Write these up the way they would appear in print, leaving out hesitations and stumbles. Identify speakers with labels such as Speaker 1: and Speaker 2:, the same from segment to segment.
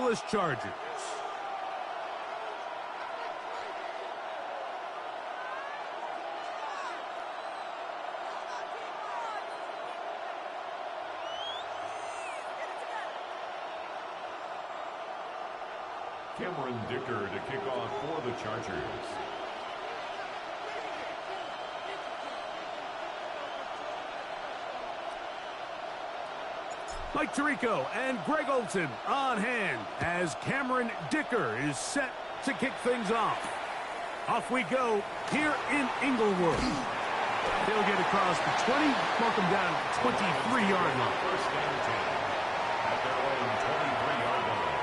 Speaker 1: Angeles Chargers.
Speaker 2: Cameron Dicker to kick off for the Chargers.
Speaker 1: Mike Tirico and Greg Olsen on hand as Cameron Dicker is set to kick things off. Off we go here in Inglewood. They'll get across the 20, mark them down at the 23-yard line.
Speaker 2: First down 10 at their own 23-yard line.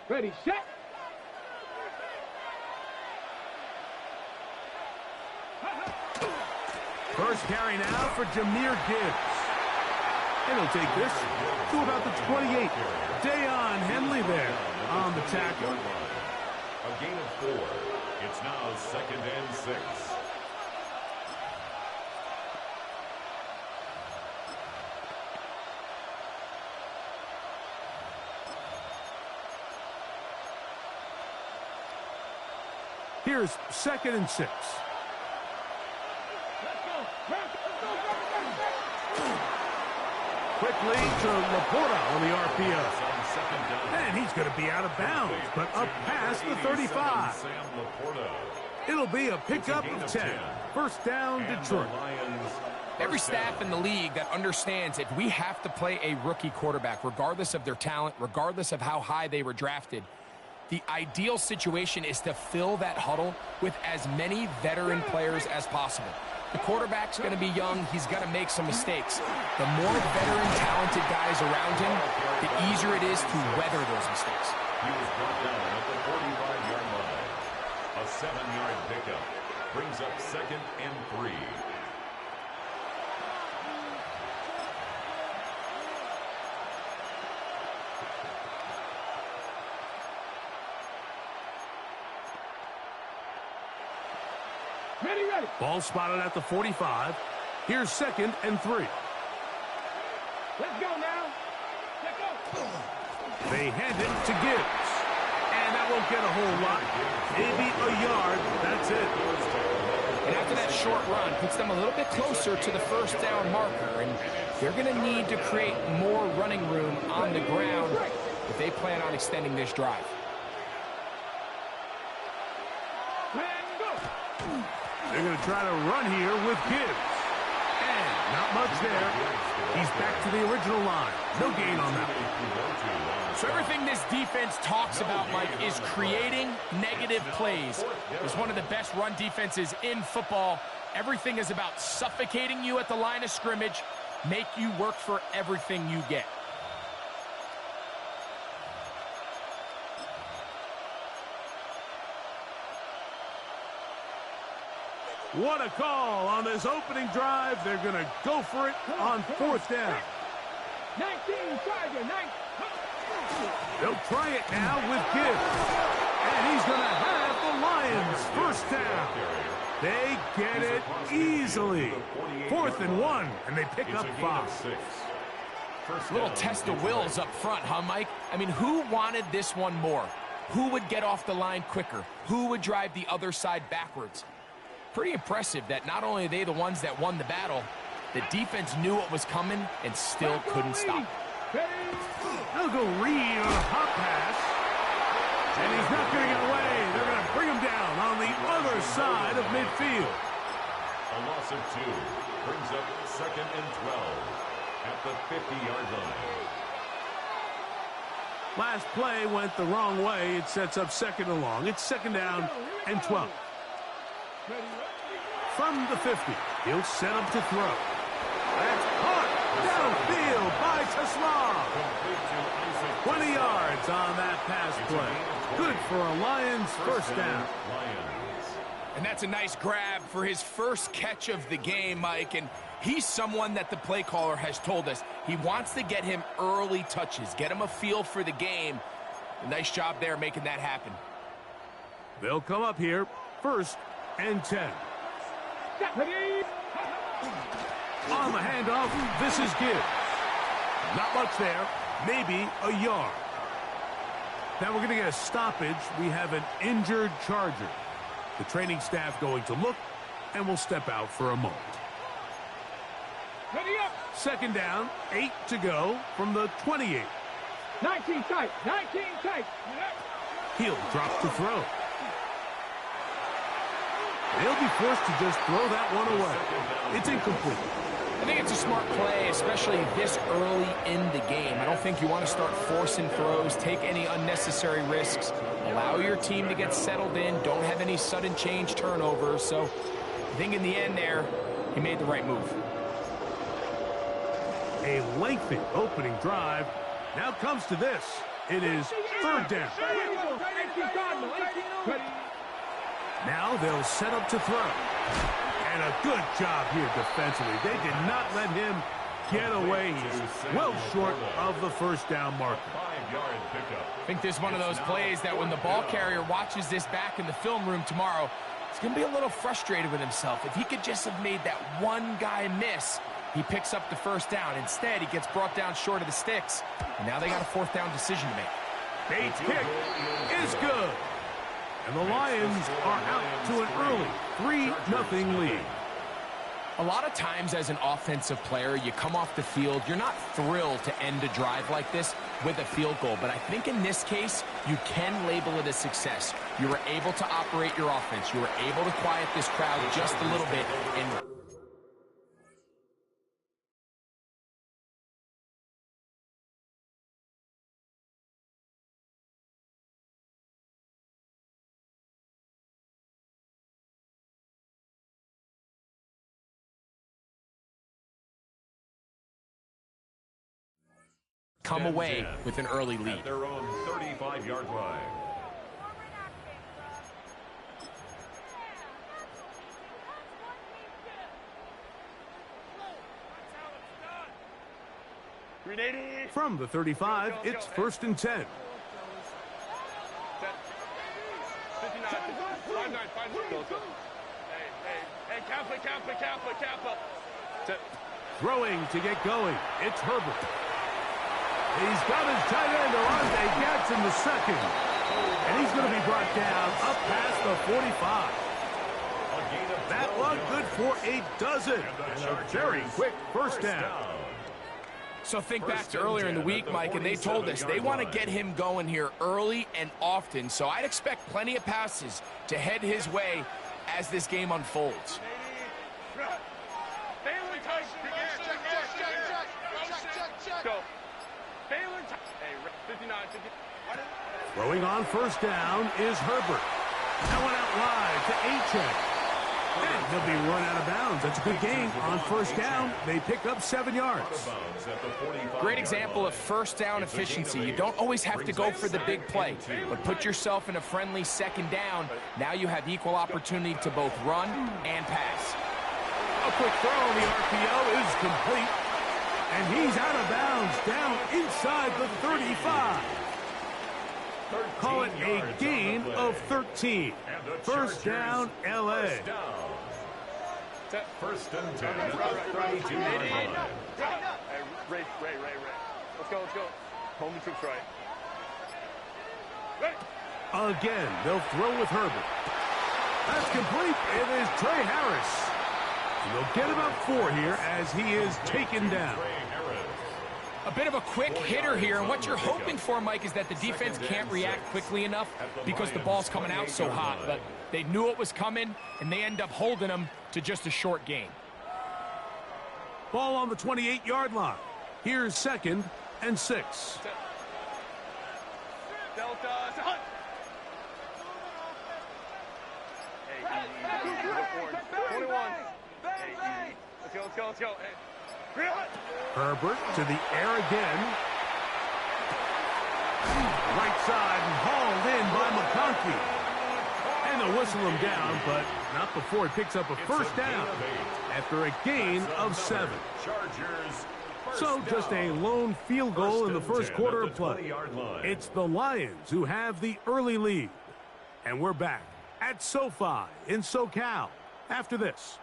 Speaker 3: Ready, set.
Speaker 1: First carry now for Jahmyr Gibbs. And he'll take this to about the 28. Dayon Henley there on the tackle.
Speaker 2: A gain of 4. It's now 2nd and 6.
Speaker 1: Here's 2nd and 6. Quickly to Laporta on the RPO. And he's going to be out of bounds, but up past the 35. It'll be a pickup of 10. First down, Detroit.
Speaker 4: Every staff in the league that understands if we have to play a rookie quarterback, regardless of their talent, regardless of how high they were drafted, the ideal situation is to fill that huddle with as many veteran players as possible. The quarterback's going to be young. He's going to make some mistakes. The more veteran, talented guys around him, the easier it is to weather those mistakes.
Speaker 2: He was brought down at the 45-yard line. A 7-yard pickup brings up 2nd and 3.
Speaker 3: Ready.
Speaker 1: Ball spotted at the 45. Here's 2nd and 3.
Speaker 3: Let's go now. Let's go.
Speaker 1: They hand it to Gibbs. And that won't get a whole lot. Maybe a yard. That's it.
Speaker 4: And after that short run, puts them a little bit closer to the first down marker. And they're going to need to create more running room on the ground if they plan on extending this drive.
Speaker 1: They're going to try to run here with Gibbs. And not much there. He's back to the original line. No gain on that one.
Speaker 4: So everything this defense talks about, Mike, is creating negative plays. It's one of the best run defenses in football. Everything is about suffocating you at the line of scrimmage, make you work for everything you get.
Speaker 1: What a call on this opening drive. They're going to go for it on 4th down.
Speaker 3: 19, Charger, 19.
Speaker 1: They'll try it now with Gibbs. And he's going to have the Lions first down. They get it easily. 4th and 1, and they pick up 5.
Speaker 4: Little test of wills up front, huh, Mike? I mean, who wanted this one more? Who would get off the line quicker? Who would drive the other side backwards? Pretty impressive that not only are they the ones that won the battle, The defense knew what was coming and still couldn't stop it.
Speaker 1: They'll go read on a hot pass. And he's not going to get away. They're going to bring him down on the other side of midfield.
Speaker 2: A loss of 2 brings up 2nd and 12 at the 50-yard line.
Speaker 1: Last play went the wrong way. It sets up 2nd and long. It's 2nd down and 12. From the 50, he'll set up to throw. That's caught downfield by Tesla. 20 yards on that pass play. Good for a Lions first down.
Speaker 4: And that's a nice grab for his first catch of the game, Mike. And he's someone that the play caller has told us he wants to get him early touches, get him a feel for the game. A nice job there making that happen.
Speaker 1: They'll come up here, 1st and 10. On the handoff, this is Gibbs. Not much there, maybe a yard. Now we're going to get a stoppage. We have an injured Charger. The training staff going to look, and we'll step out for a moment. 2nd down, 8 to go from the 28.
Speaker 3: 19 tight, 19 tight.
Speaker 1: He'll drop to throw. They'll be forced to just throw that one away. It's incomplete.
Speaker 4: I think it's a smart play, especially this early in the game. I don't think you want to start forcing throws, take any unnecessary risks, allow your team to get settled in, don't have any sudden change turnovers. So I think in the end there, he made the right move.
Speaker 1: A lengthy opening drive. Now comes to this. It is 3rd down. Now they'll set up to throw. And a good job here defensively. They did not let him get away. He's well short of the first down marker.
Speaker 2: 5-yard pickup.
Speaker 4: I think this is one of those plays that when the ball carrier watches this back in the film room tomorrow, he's going to be a little frustrated with himself. If he could just have made that one guy miss, he picks up the first down. Instead, he gets brought down short of the sticks. And now they got a 4th down decision to make.
Speaker 1: Bates' kick is good. And the Lions are out to an early 3-0 lead.
Speaker 4: A lot of times as an offensive player, you come off the field, you're not thrilled to end a drive like this with a field goal. But I think in this case, you can label it a success. You were able to operate your offense. You were able to quiet this crowd just a little bit and come away with an early lead.
Speaker 2: At their own 35-yard line.
Speaker 1: From the 35, it's 1st and 10. Throwing to get going. It's Herbert. He's got his tight end, Arante Jackson, the second. And he's going to be brought down up past the 45. That one good for a dozen. And a very quick first down.
Speaker 4: So think back to earlier in the week, Mike, and they told us they want to get him going here early and often. So I'd expect plenty of passes to head his way as this game unfolds.
Speaker 1: Throwing on first down is Herbert. That one out wide to Achane. And he'll be run out of bounds. That's a good gain on first down. They pick up 7 yards.
Speaker 4: Great example of first down efficiency. You don't always have to go for the big play, but put yourself in a friendly 2nd down. Now you have equal opportunity to both run and pass.
Speaker 1: A quick throw on the RPO is complete. And he's out of bounds down inside the 35. Call it a gain of 13. First down, L.A.
Speaker 2: First and 10 at the 32-yard line.
Speaker 5: Ray. Let's go. Home the troops right.
Speaker 1: Again, they'll throw with Herbert. That's complete. It is Trey Harris. And they'll get about 4 here as he is taken down.
Speaker 4: A bit of a quick hitter here, and what you're hoping for, Mike, is that the defense can't react quickly enough because the ball's coming out so hot. But they knew it was coming, and they end up holding them to just a short gain.
Speaker 1: Ball on the 28-yard line. Here's 2nd and 6.
Speaker 5: Delta, hunt. Hey, easy. 21. Hey, easy. Let's go. Hey.
Speaker 1: Herbert to the air again. Right side and hauled in by McConkey. And they'll whistle him down, but not before he picks up a first down after a gain of 7. So just a lone field goal in the first quarter of play. It's the Lions who have the early lead. And we're back at SoFi in SoCal after this.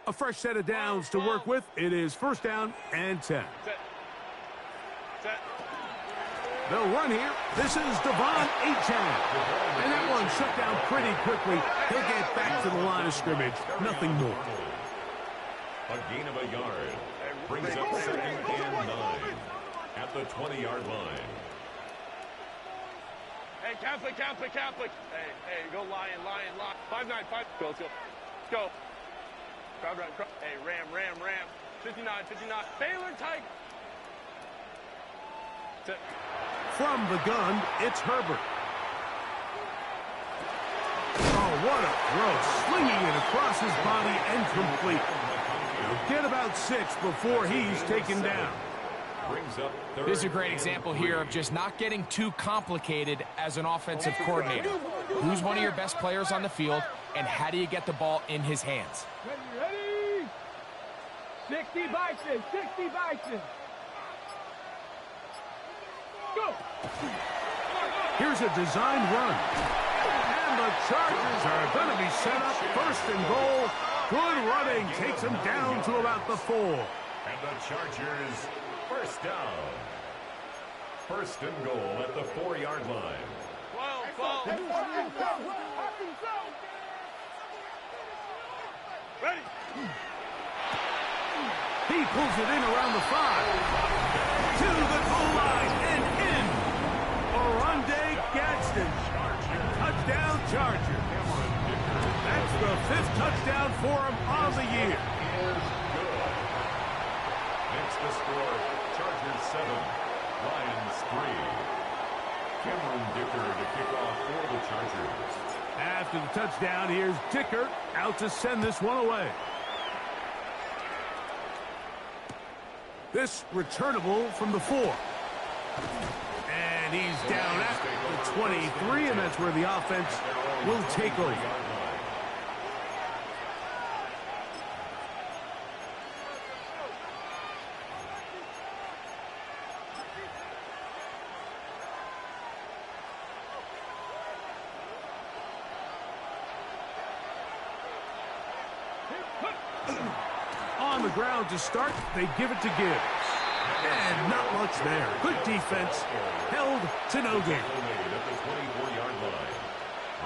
Speaker 1: A fresh set of downs to work with. It is 1st down and 10.
Speaker 5: Set.
Speaker 1: They'll run here. This is Devon Achane. And that one shut down pretty quickly. He'll get back to the line of scrimmage. Nothing more.
Speaker 2: A gain of a yard. Brings up 2nd and 9 at the 20-yard line.
Speaker 5: Hey, Catholic. Hey, go Lion. 5-9, 5. Go, let's go. Crowd run. Hey, Ram. 59. Baylor Tiger.
Speaker 1: From the gun, it's Herbert. Oh, what a throw. Slinging it across his body and complete. He'll get about 6 before he's taken down.
Speaker 4: This is a great example here of just not getting too complicated as an offensive coordinator. Who's one of your best players on the field, and how do you get the ball in his hands?
Speaker 3: Ready? 60 Bison. Go!
Speaker 1: Here's a designed run. And the Chargers are going to be set up 1st and goal. Good running takes them down to about the 4.
Speaker 2: And the Chargers, 1st down. 1st and goal at the 4-yard line.
Speaker 5: 12. Ready.
Speaker 1: He pulls it in around the 5. To the goal line and in. Oronde Gadsden. Touchdown Chargers. That's the 5th touchdown for him on the year.
Speaker 2: Next to score, Chargers 7, Lions 3. Cameron Dicker to kick off for the Chargers.
Speaker 1: After the touchdown, here's Dicker out to send this one away. This returnable from the 4. And he's down at the 23, and that's where the offense will take over. On the ground to start, they give it to Gibbs. And not much there. Good defense. Held to no gain.
Speaker 2: At the 24-yard line.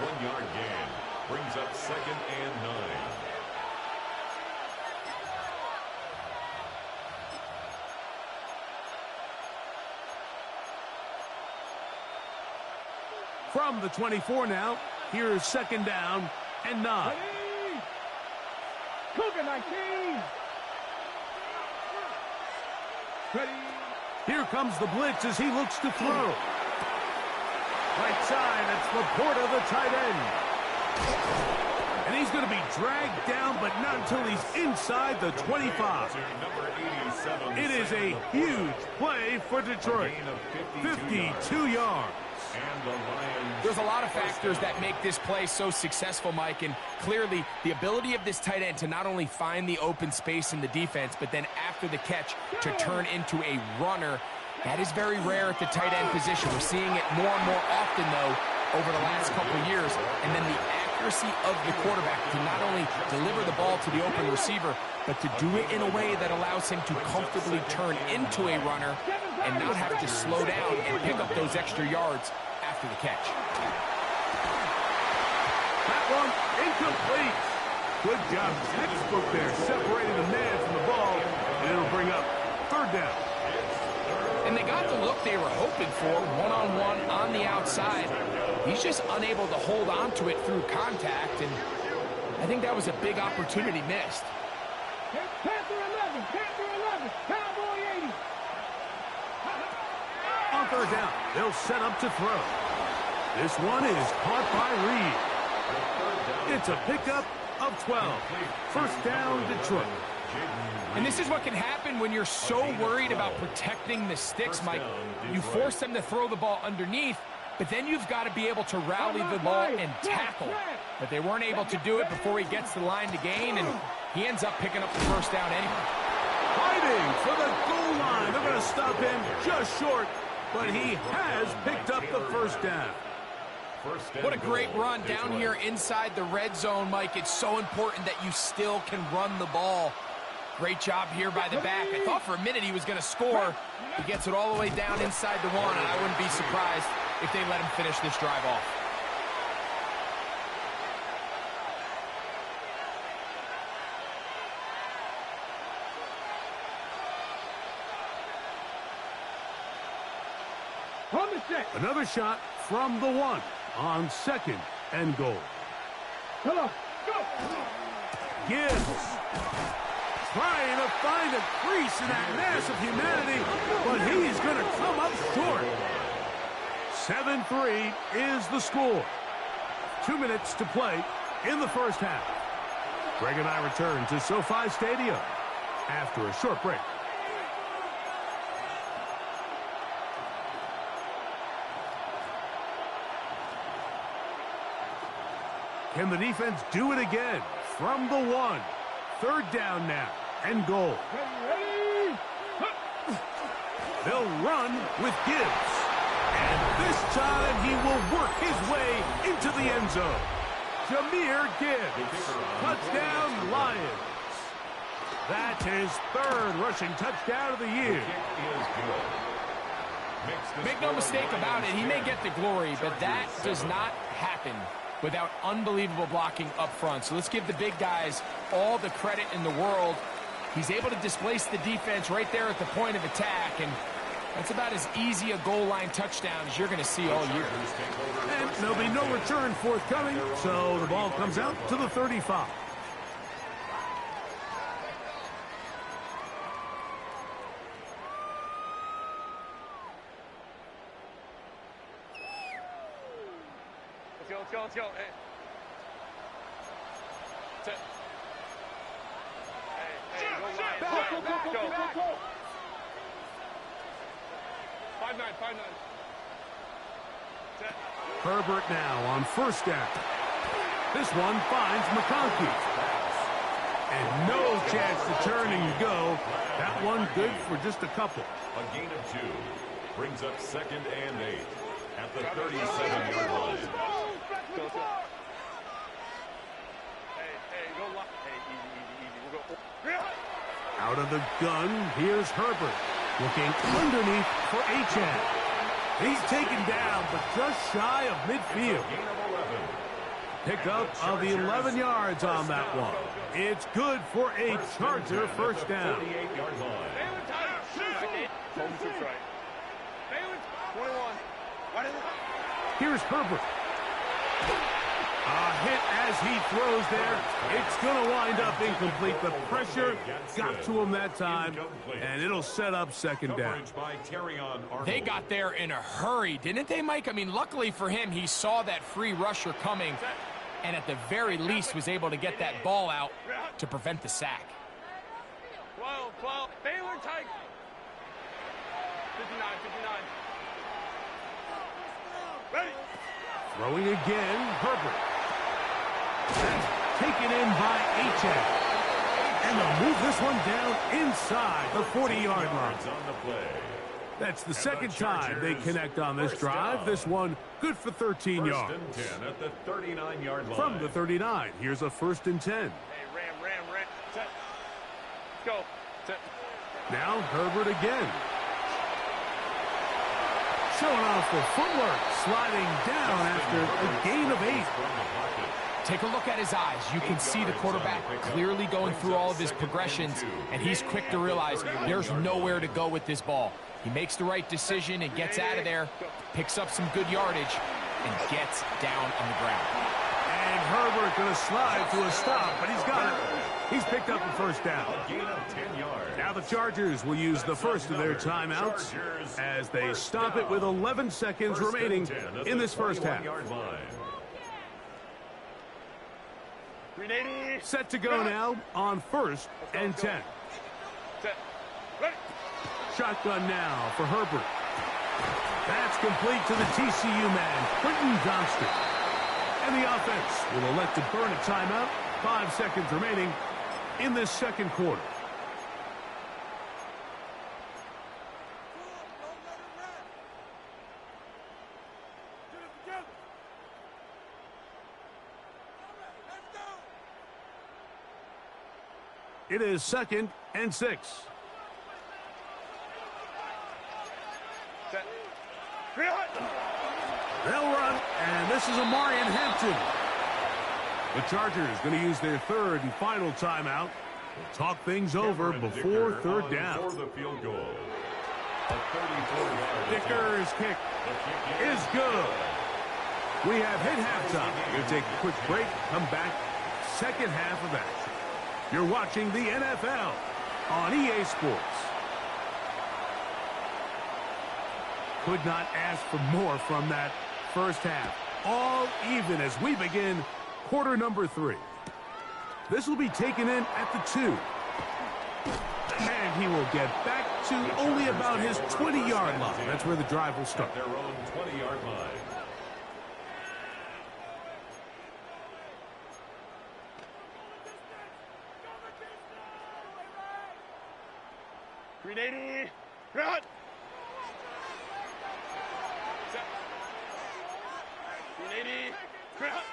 Speaker 2: 1-yard gain. Brings up 2nd and 9.
Speaker 1: From the 24 now, here's 2nd down and 9.
Speaker 3: Cougar 19. Ready.
Speaker 1: Here comes the blitz as he looks to throw. Right side, it's Laporta, the tight end. And he's going to be dragged down, but not until he's inside the 25. It is a huge play for Detroit. 52 yards.
Speaker 4: There's a lot of factors that make this play so successful, Mike, and clearly the ability of this tight end to not only find the open space in the defense, but then after the catch to turn into a runner. That is very rare at the tight end position. We're seeing it more and more often, though, over the last couple of years. And then the accuracy of the quarterback to not only deliver the ball to the open receiver, but to do it in a way that allows him to comfortably turn into a runner and not have to slow down and pick up those extra yards after the catch.
Speaker 1: That one incomplete. Good job, textbook there, separating the man from the ball, and it'll bring up third down.
Speaker 4: And they got the look they were hoping for, one-on-one on the outside. He's just unable to hold on to it through contact, and I think that was a big opportunity missed.
Speaker 3: Panther 11, Panther 11, Cowboy 80.
Speaker 1: On third down, they'll set up to throw. This one is caught by Reed. It's a pickup of 12. First down, Detroit.
Speaker 4: And this is what can happen when you're so worried about protecting the sticks, Mike. You force them to throw the ball underneath, but then you've got to be able to rally the ball and tackle. But they weren't able to do it before he gets to the line to gain, and he ends up picking up the first down anyway.
Speaker 1: Fighting for the goal line. They're going to stop him just short, but he has picked up the first down.
Speaker 4: What a great run down here inside the red zone, Mike. It's so important that you still can run the ball. Great job here by the back. I thought for a minute he was going to score. He gets it all the way down inside the one, and I wouldn't be surprised if they let him finish this drive off.
Speaker 1: Another shot from the one on second and goal.
Speaker 3: Come on, go!
Speaker 1: Gibbs trying to find a crease in that mass of humanity, but he's going to come up short. 7-3 is the score. 2 minutes to play in the first half. Greg and I return to SoFi Stadium after a short break. Can the defense do it again? From the one. Third down now and goal. They'll run with Gibbs. And this time he will work his way into the end zone. Jahmyr Gibbs. Touchdown, Lions. That's his third rushing touchdown of the year.
Speaker 4: Make no mistake about it, he may get the glory, but that does not happen without unbelievable blocking up front. So let's give the big guys all the credit in the world. He's able to displace the defense right there at the point of attack, and that's about as easy a goal line touchdown as you're going to see all year.
Speaker 1: And there'll be no return forthcoming, so the ball comes out to the 35.
Speaker 5: Let's go. Hey. Go line. Go. 5-9.
Speaker 1: Herbert now on first down. This one finds McConkey. And no chance to turn and go. That one good for just a couple.
Speaker 2: A gain of 2 brings up 2nd and 8 at the 37-yard line.
Speaker 5: Go. Hey, go line. Hey, easy. We'll go.
Speaker 1: Out of the gun, here's Herbert. Looking underneath for Achane. He's taken down, but just shy of midfield. Pickup of 11 yards on that one. It's good for a Charger first down. Here's Herbert. A hit as he throws there. It's going to wind up incomplete. The pressure got to him that time, and it'll set up second down.
Speaker 4: They got there in a hurry, didn't they, Mike? I mean, luckily for him, he saw that free rusher coming, and at the very least was able to get that ball out to prevent the sack.
Speaker 5: 12. Baylor Tigers. 59. Ready.
Speaker 1: Throwing again, Herbert. That's taken in by Achane. And they'll move this one down inside the 40-yard line. That's the second time they connect on this drive. This one Good for 13 yards.
Speaker 2: First and 10 at the 39-yard line.
Speaker 1: From the 39, here's a 1st and 10.
Speaker 5: Hey, ram. Set. Let's go. Set.
Speaker 1: Now Herbert again. Showing off the footwork, sliding down after a gain of 8.
Speaker 4: Take a look at his eyes. You can see the quarterback clearly going through all of his progressions, and he's quick to realize there's nowhere to go with this ball. He makes the right decision and gets out of there, picks up some good yardage, and gets down on the ground.
Speaker 1: And Herbert going to slide to a stop, but he's got it. He's picked up a 1st down.
Speaker 2: Gain of 10 yards.
Speaker 1: Now the Chargers will use the first of their timeouts as they stop it with 11 seconds remaining in this first half.
Speaker 5: 380.
Speaker 1: Set to go now on 1st and 10.
Speaker 5: Set. Ready.
Speaker 1: Shotgun now for Herbert. That's complete to the TCU man, Quentin Johnston. And the offense will elect to burn a timeout. 5 seconds remaining in this second quarter. It is 2nd and 6.
Speaker 5: Set.
Speaker 1: They'll run, and this is Amarian Hampton. The Chargers going to use their 3rd and final timeout. We'll talk things over before 3rd down.
Speaker 2: For the field goal. A 34-yard
Speaker 1: Dicker's kick is good. We have hit halftime. We'll take a quick break, come back, second half of action. You're watching the NFL on EA Sports. Could not ask for more from that first half. All even as we begin quarter number 3. This will be taken in at the 2. And he will get back to only about his 20-yard line. That's where the drive will start.
Speaker 2: Their own 20-yard line.
Speaker 5: .380. Run. Set. .380. Run.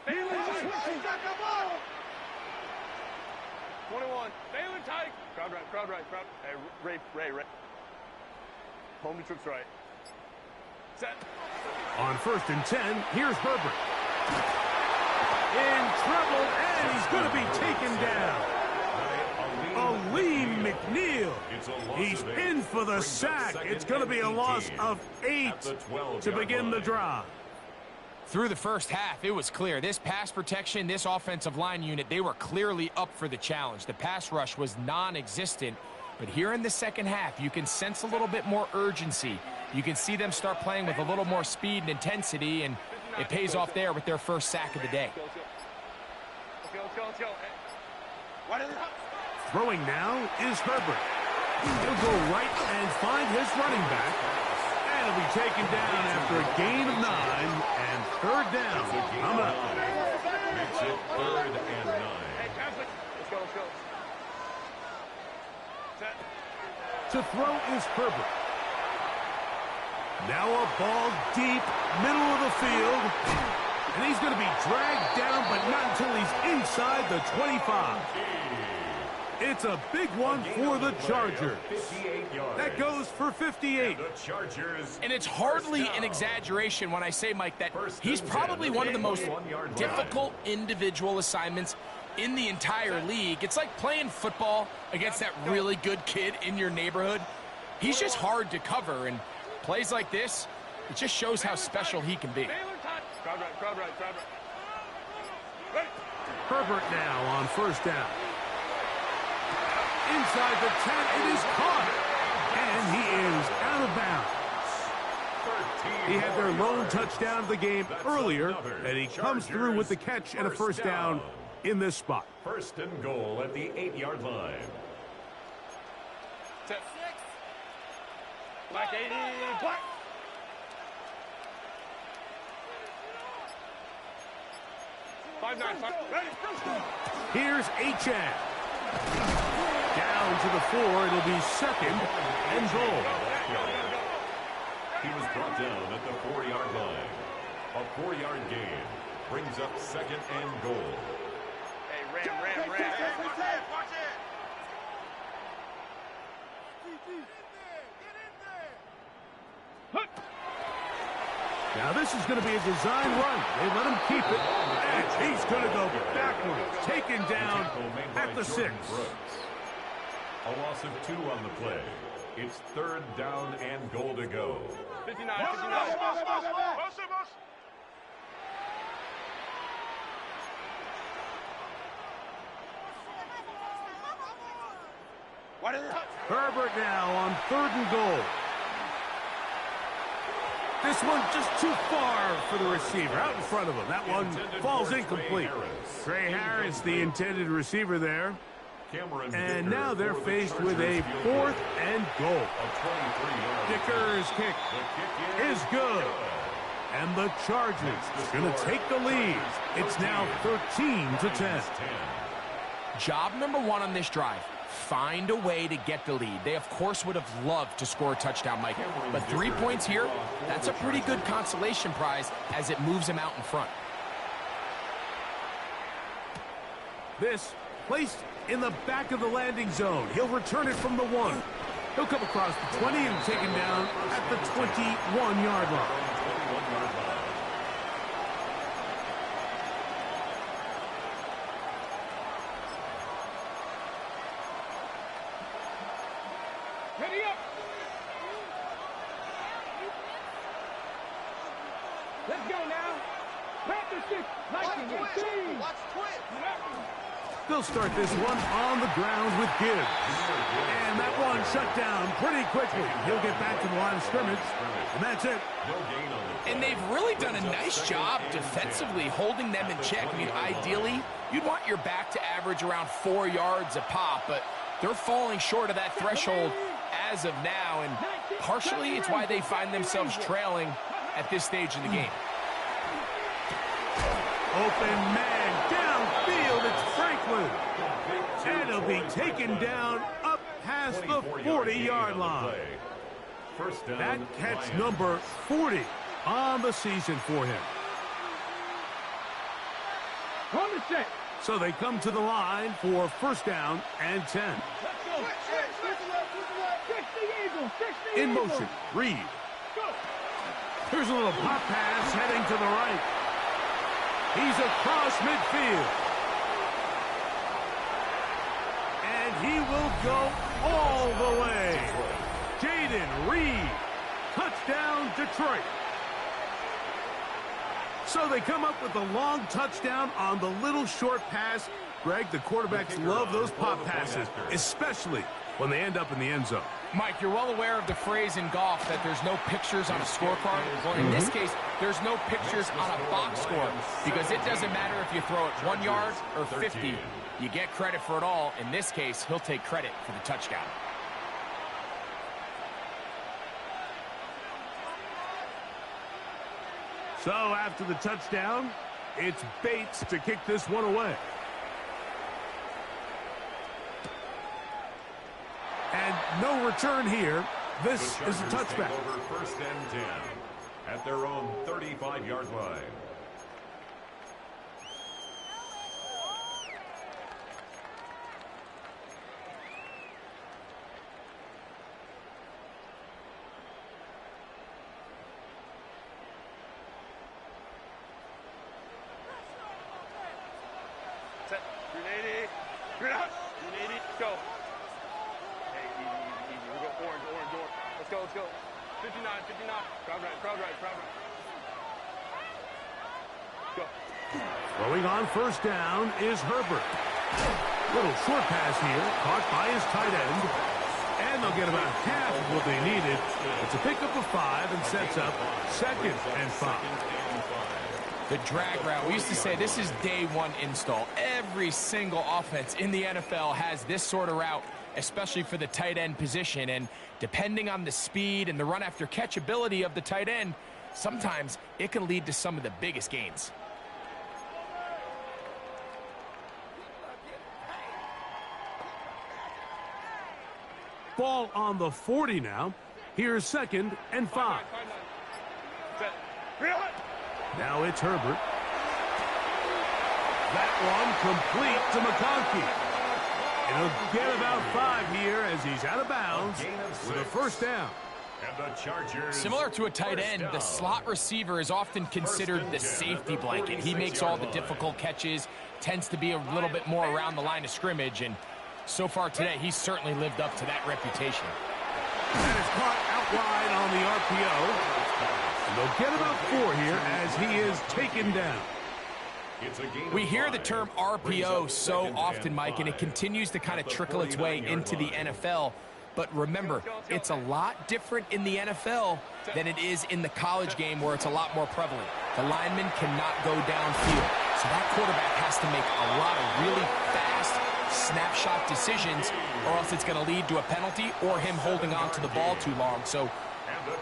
Speaker 5: Baylor got the ball. 21. Baylor tight. Crowd right. Hey, Ray. Home to trips right. Set.
Speaker 1: On 1st and 10, here's Herbert. In trouble, and he's going to be taken down. Ali McNeil. He's in for the sack. It's going to be a loss of 8 to begin the drive.
Speaker 4: Through the first half, it was clear. This pass protection, this offensive line unit, they were clearly up for the challenge. The pass rush was non-existent. But here in the second half, you can sense a little bit more urgency. You can see them start playing with a little more speed and intensity, and it pays off there with their first sack of the day.
Speaker 5: Let's go.
Speaker 1: Throwing now is Herbert. He'll go right and find his running back. And he'll be taken down after a gain of 9 and 3rd down. I'm up.
Speaker 2: Makes it 3rd and 9.
Speaker 5: Hey, Catholic. Let's go. Set.
Speaker 1: To throw is Herbert. Now a ball deep, middle of the field. And he's going to be dragged down, but not until he's inside the 25. It's a big one for the Chargers. That goes for 58.
Speaker 4: And it's hardly an exaggeration when I say, Mike, that he's probably one of the most difficult individual assignments in the entire league. It's like playing football against that really good kid in your neighborhood. He's just hard to cover, and plays like this, it just shows how special he can be.
Speaker 5: Crowd right. Ready.
Speaker 1: Herbert now on 1st down. Inside the 10, it is caught. And he is out of bounds. He had their lone touchdown of the game earlier, and he comes through with the catch and a 1st down in this spot.
Speaker 2: 1st and goal at the 8-yard line.
Speaker 5: Set. Black 80. Black. Five. Ready.
Speaker 1: Here's Achad. Down to the 4. It'll be 2nd and goal.
Speaker 2: down at the 4-yard line. A 4-yard gain brings up 2nd and goal.
Speaker 5: Hey, ram. Watch it.
Speaker 1: Now this is going to be a design run. They let him keep it. And he's going to go backwards. Taken down at the 6.
Speaker 2: A loss of 2 on the play. It's 3rd down and goal to go.
Speaker 5: 59.
Speaker 1: Herbert now on 3rd and goal. This one just too far for the receiver. Out in front of him. That one falls incomplete. Trey Harris, the intended receiver there. And now they're faced with a 4th and goal. Dicker's kick is good. And the Chargers going to take the lead. It's now 13-10.
Speaker 4: Job number 1 on this drive. Find a way to get the lead. They, of course, would have loved to score a touchdown, Mike. But 3 points here, that's a pretty good consolation prize as it moves them out in front.
Speaker 1: This placed in the back of the landing zone. He'll return it from the 1. He'll come across the 20 and taken down at the 21-yard line.
Speaker 3: Ready up. Let's go now. Panther 6, 19, 18.
Speaker 1: They'll start this one on the ground with Gibbs. And that one shut down pretty quickly. He'll get back to the line of scrimmage. And that's it.
Speaker 4: And they've really done a nice job defensively holding them in check. I mean, ideally, you'd want your back to average around 4 yards a pop, but they're falling short of that threshold as of now, and partially it's why they find themselves trailing at this stage in the game.
Speaker 1: Open man downfield. It's Franklin. And he'll be taken down up past the 40-yard line. That catch number 40 on the season for him.
Speaker 3: On the set.
Speaker 1: So they come to the line for 1st down and 10. In motion, Reed. Here's a little pop pass heading to the right. He's across midfield. And he will go all the way. Jaden Reed. Touchdown, Detroit. So they come up with a long touchdown on the little short pass. Greg, the quarterbacks love those pop passes, especially when they end up in the end zone.
Speaker 4: Mike, you're well aware of the phrase in golf that there's no pictures on a scorecard. Well, in this case, there's no pictures on a box score because it doesn't matter if you throw it 1 yard or 50. You get credit for it all. In this case, he'll take credit for the touchdown.
Speaker 1: So after the touchdown, it's Bates to kick this one away. And no return here. This is a touchback.
Speaker 2: Over 1st and 10 at their own 35-yard line.
Speaker 5: Set. 380. Grenade out. 380. Go. Hey, easy. We'll go orange. Let's go. 59. Crowd right. Go.
Speaker 1: Throwing on 1st down is Herbert. Little short pass here, caught by his tight end. And they'll get about half of what they needed. It's a pickup of 5 and sets up 2nd and 5.
Speaker 4: The drag route. We used to say this is day 1 install. Every single offense in the NFL has this sort of route, especially for the tight end position. And depending on the speed and the run after catch ability of the tight end, sometimes it can lead to some of the biggest gains.
Speaker 1: Ball on the 40 now. Here's 2nd and 5.
Speaker 5: Set. Reel it.
Speaker 1: Now it's Herbert. That one complete to McConkey. And he'll get about 5 here as he's out of bounds with a first down.
Speaker 2: And the Chargers.
Speaker 4: Similar to a tight end, the slot receiver is often considered the safety blanket. He makes all the difficult catches, tends to be a little bit more around the line of scrimmage, and so far today, he's certainly lived up to that reputation.
Speaker 1: And it's caught out wide on the RPO. And they'll get about 4 here as he is taken down.
Speaker 4: We hear the term RPO so often, Mike, and it continues to kind of trickle its way into the NFL. But remember, it's a lot different in the NFL than it is in the college game where it's a lot more prevalent. The lineman cannot go downfield. So that quarterback has to make a lot of really fast snapshot decisions, or else it's going to lead to a penalty or him holding on to the ball too long. So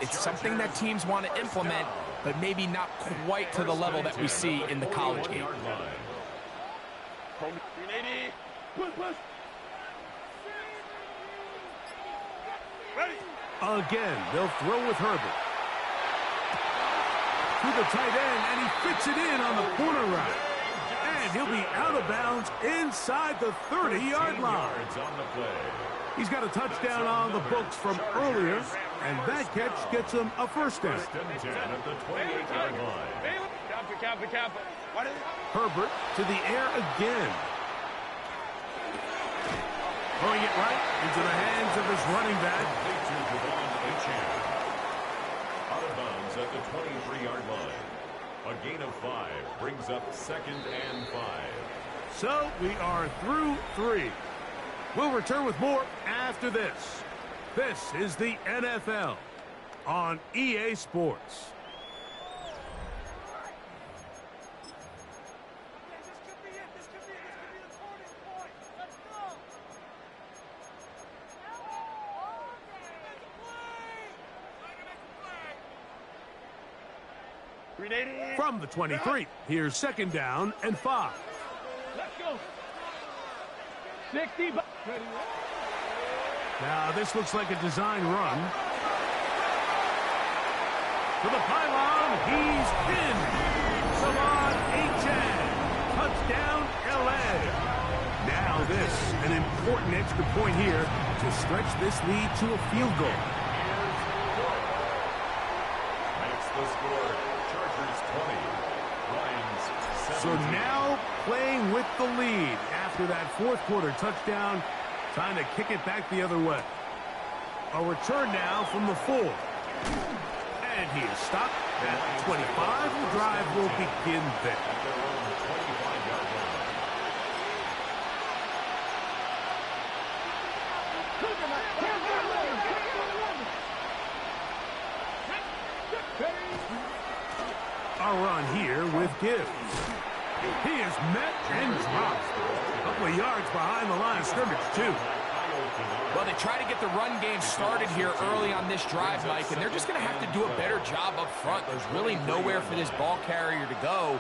Speaker 4: it's something that teams want to implement, but maybe not quite to the level that we see in the college game.
Speaker 5: 380. Push. Ready.
Speaker 1: Again, they'll throw with Herbert. To the tight end, and he fits it in on the corner route. And he'll be out of bounds inside the 30-yard line. He's got a touchdown on the books from earlier, and that catch gets him a first down.
Speaker 5: Kappa.
Speaker 1: Herbert to the air again. Throwing it right into the hands of his running back.
Speaker 2: Out of bounds at the 23-yard line. A gain of 5 brings up 2nd and 5.
Speaker 1: So we are through 3. We'll return with more after this. This is the NFL on EA Sports. From the 23, here's 2nd down and 5.
Speaker 3: Let's go. 60.
Speaker 1: Now this looks like a design run. To the pylon, he's in. Saman Achan. Touchdown, LA. Now this, an important extra point here to stretch this lead to a field goal.
Speaker 2: Makes the score. Chargers 20. Lions 17.
Speaker 1: So now playing with the lead after that 4th quarter touchdown, trying to kick it back the other way. A return now from the 4. And he is stopped at 25. The drive will begin there.
Speaker 2: At their own 25-yard line.
Speaker 1: A run here with Gibbs. He is met and dropped. A couple of yards behind the line of scrimmage, too.
Speaker 4: Well, they try to get the run game started here early on this drive, Mike, and they're just going to have to do a better job up front. There's really nowhere for this ball carrier to go.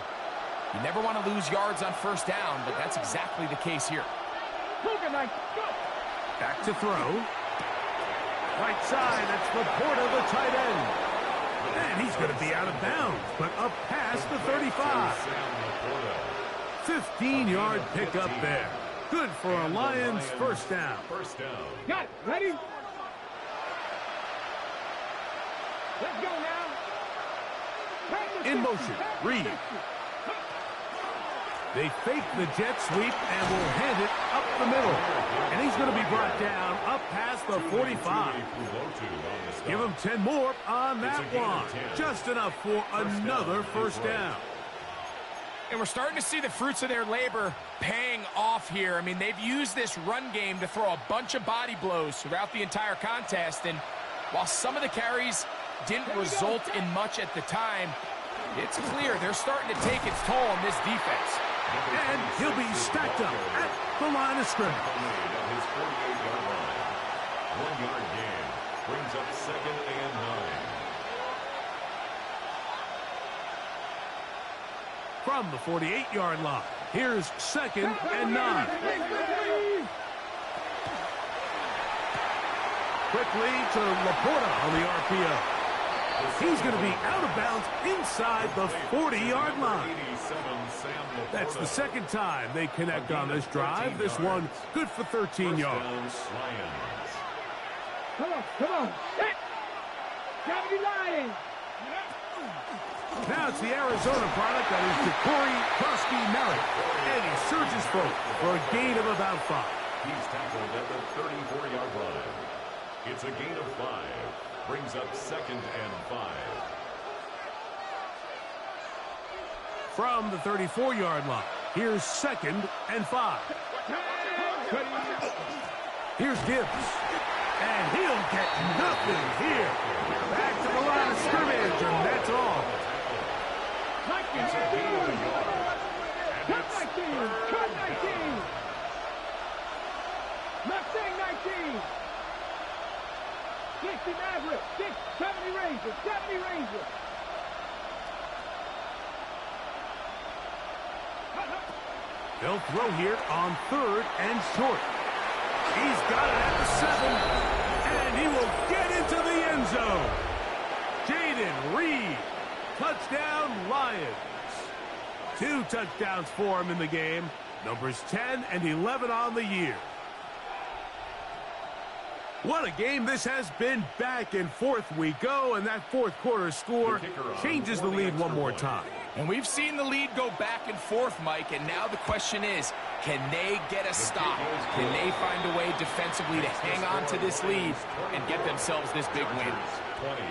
Speaker 4: You never want to lose yards on 1st down, but that's exactly the case here.
Speaker 1: Back to throw. Right side, that's Laporta, the tight end. And he's going to be out of bounds, but up past the 35. 15-yard pickup there. Good for a Lions first down.
Speaker 3: Got it. Ready? Let's go now.
Speaker 1: In motion, Reed. They fake the jet sweep and will hand it up the middle. And he's going to be brought down up past the 45. Give him 10 more on that one. Just enough for another first down.
Speaker 4: And we're starting to see the fruits of their labor paying off here. I mean, they've used this run game to throw a bunch of body blows throughout the entire contest. And while some of the carries didn't result in much at the time, it's clear they're starting to take its toll on this defense.
Speaker 1: And he'll be stacked up at the line of scrimmage.
Speaker 2: His 48-yard line. 1-yard gain brings up 2nd and 9.
Speaker 1: From the 48-yard line, here's 2nd and 9. Quickly to Laporta on the RPO. He's going to be out of bounds inside the 40-yard line. That's the second time they connect on this drive. This one good for 13 yards.
Speaker 3: Come on. Set. Gravity Lions.
Speaker 1: Now it's the Arizona product that is Corey Krosky-Merritt. And he surges forward for a gain of about 5.
Speaker 2: He's tackled at the 34-yard line. It's a gain of 5. Brings up 2nd and 5.
Speaker 1: From the 34-yard line, here's 2nd and 5. Here's Gibbs. And he'll get nothing here. Back to the line of scrimmage, and that's all.
Speaker 2: It's a gain of a yard.
Speaker 3: Cut 19. Cut 19. Left saying 19. 60 Maverick. 70 Rangers. 70 Rangers.
Speaker 1: They'll throw here on 3rd and short. He's got it at the 7, and he will get into the end zone. Jaden Reed, touchdown Lions. 2 touchdowns for him in the game. Numbers 10 and 11 on the year. What a game this has been. Back and forth we go, and that fourth quarter score changes the lead one more time.
Speaker 4: And we've seen the lead go back and forth, Mike, and now the question is, can they get a stop? Can they find a way defensively to hang on to this lead and get themselves this big win?
Speaker 2: 20.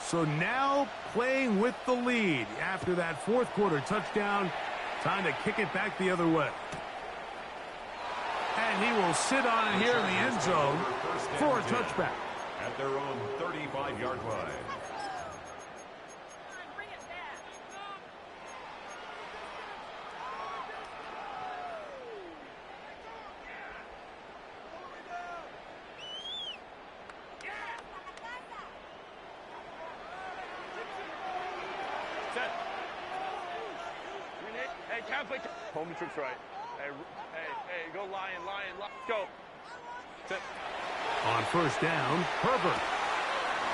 Speaker 1: So now playing with the lead after that fourth quarter touchdown. Time to kick it back the other way. And he will sit on it here in the end zone for a touchback.
Speaker 2: At their own 35-yard line.
Speaker 5: Home tricks right. Hey, go Lion. Go. Sit.
Speaker 1: On first down, Herbert.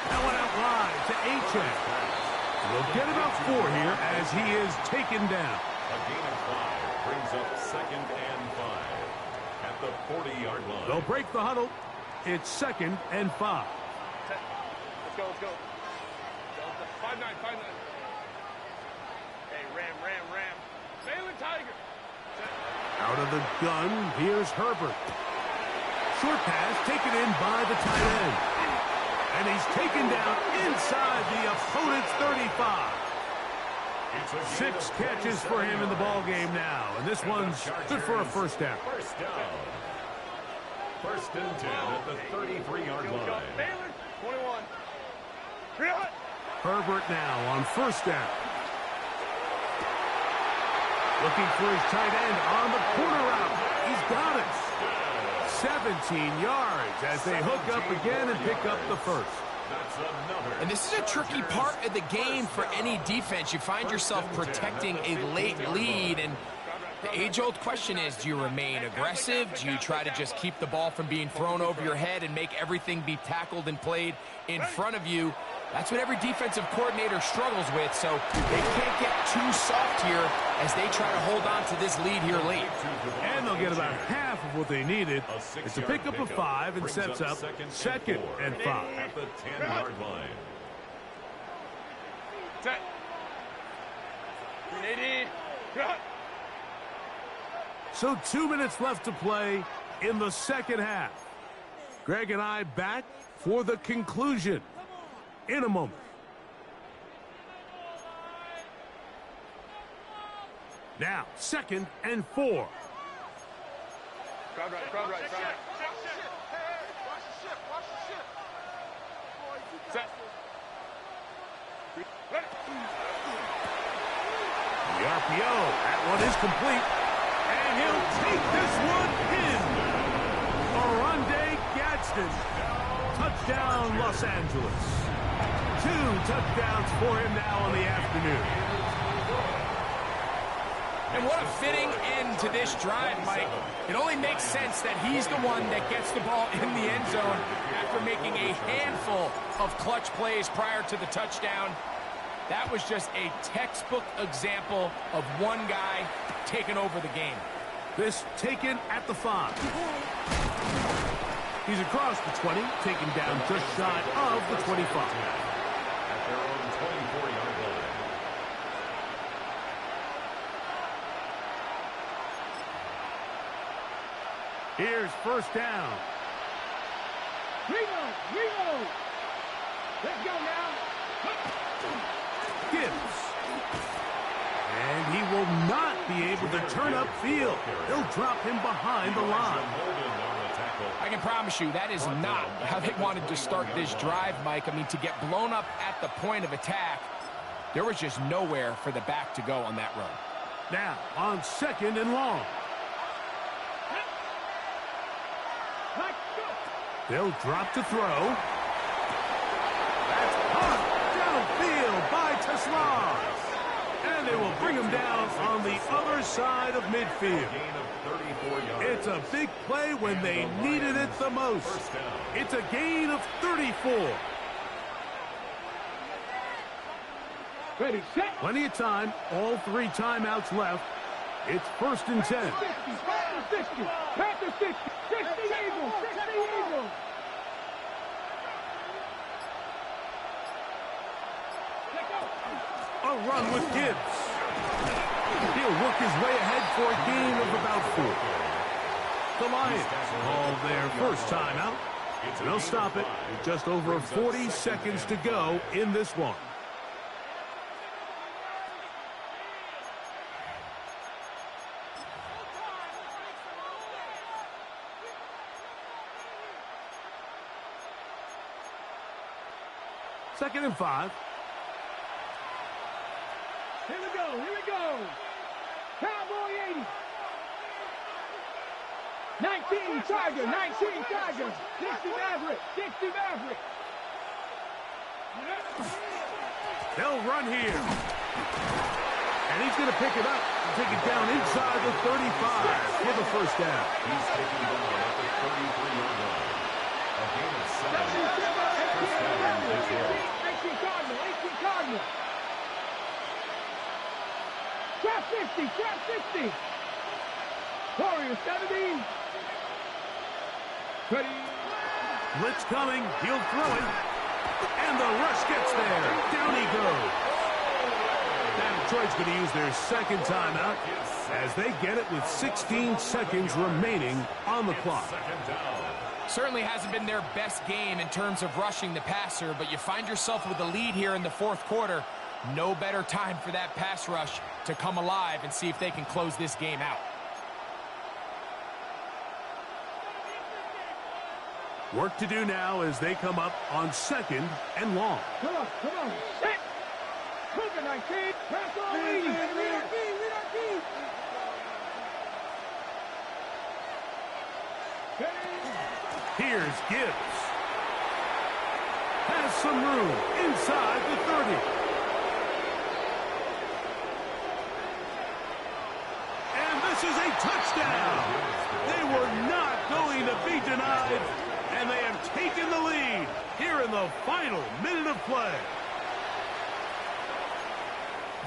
Speaker 1: That one out wide to Achane. We'll get about 4 here as he is taken down.
Speaker 2: A gain of 5 brings up 2nd and 5 at the 40-yard line.
Speaker 1: They'll break the huddle. It's 2nd and 5.
Speaker 5: Let's go. 5-9. Hey, Ram. Baylor Tiger.
Speaker 1: Out of the gun, here's Herbert. Short pass taken in by the tight end. And he's taken down inside the opponent's 35. 6 catches for him in the ball game now. And this one's good for a first down.
Speaker 2: First down. 1st and 10 at the 33-yard line.
Speaker 5: Baylor, 21.
Speaker 1: Herbert now on first down. Looking for his tight end on the corner route. He's got it. 17 yards as they hook up again and pick up the first.
Speaker 4: And this is a tricky part of the game for any defense. You find yourself protecting a late lead, and the age-old question is, do you remain aggressive? Do you try to just keep the ball from being thrown over your head and make everything be tackled and played in front of you? That's what every defensive coordinator struggles with, so they can't get too soft here as they try to hold on to this lead here late.
Speaker 1: And they'll get about half of what they needed. It's a pickup of 5 and sets up 2nd and 5.
Speaker 2: At the 10-yard line.
Speaker 5: Set. 380.
Speaker 1: So 2 minutes left to play in the second half. Greg and I back for the conclusion in a moment. Now, 2nd and 4.
Speaker 5: Crowd right. Set.
Speaker 1: The RPO, that one is complete. And he'll take this one interception. Touchdown, Los Angeles. 2 touchdowns for him now on the afternoon.
Speaker 4: And what a fitting end to this drive, Mike. It only makes sense that he's the one that gets the ball in the end zone after making a handful of clutch plays prior to the touchdown. That was just a textbook example of one guy taking over the game.
Speaker 1: This taken at the 5. He's across the 20, taken down just shy of the 25.
Speaker 2: At their own 24-yard line.
Speaker 1: Here's first down.
Speaker 3: Reno. Let's go now.
Speaker 1: Gibbs. And he will not be able to turn upfield. They'll drop him behind the line.
Speaker 4: I can promise you that is not how they wanted to start this drive, Mike. I mean, to get blown up at the point of attack, there was just nowhere for the back to go on that run.
Speaker 1: Now, on 2nd and long. They'll drop to throw. That's caught downfield by Tesla. And they will bring him down on the other side of midfield. It's a big play when they needed it the most. It's a gain of 34.
Speaker 3: Ready, set.
Speaker 1: Plenty of time. All 3 timeouts left. It's 1st and 10.
Speaker 3: Panther 60. 60 Eagles. 60 Eagles.
Speaker 1: A run with Gibbs. He'll work his way ahead for a gain of about 4. The Lions call their first timeout. And they'll stop it with just over 40 seconds to go in this one. Second and 5.
Speaker 3: Here we go. Cowboy 80. 19 Tiger. 60 Maverick.
Speaker 1: They'll run here. And he's going to pick it up and take it down inside the 35 for the first down.
Speaker 2: He's taking the ball at the 33-yard line. A gain of 7. First down in Detroit.
Speaker 3: 18 Cardinal. Trap 50. Warriors 70. Ready.
Speaker 1: Blitz coming. He'll throw it. And the rush gets there. Down he goes. Now Detroit's going to use their second timeout as they get it with 16 seconds remaining on the clock.
Speaker 4: Certainly hasn't been their best game in terms of rushing the passer, but you find yourself with a lead here in the 4th quarter. No better time for that pass rush to come alive and see if they can close this game out.
Speaker 1: Work to do now as they come up on 2nd and long.
Speaker 3: Come on. Set. Cougar 19. Press on lead.
Speaker 1: Here's Gibbs. Has some room inside the 30. And this is a touchdown. They were not going to be denied, and they have taken the lead here in the final minute of play.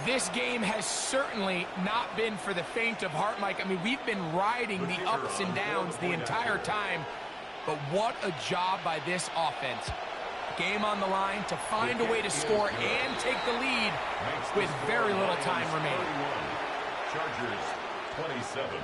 Speaker 4: This game has certainly not been for the faint of heart, Mike. I mean, we've been riding the ups and downs the entire time, but what a job by this offense. Game on the line to find a way to score and take the lead with very little time remaining.
Speaker 2: Chargers 27.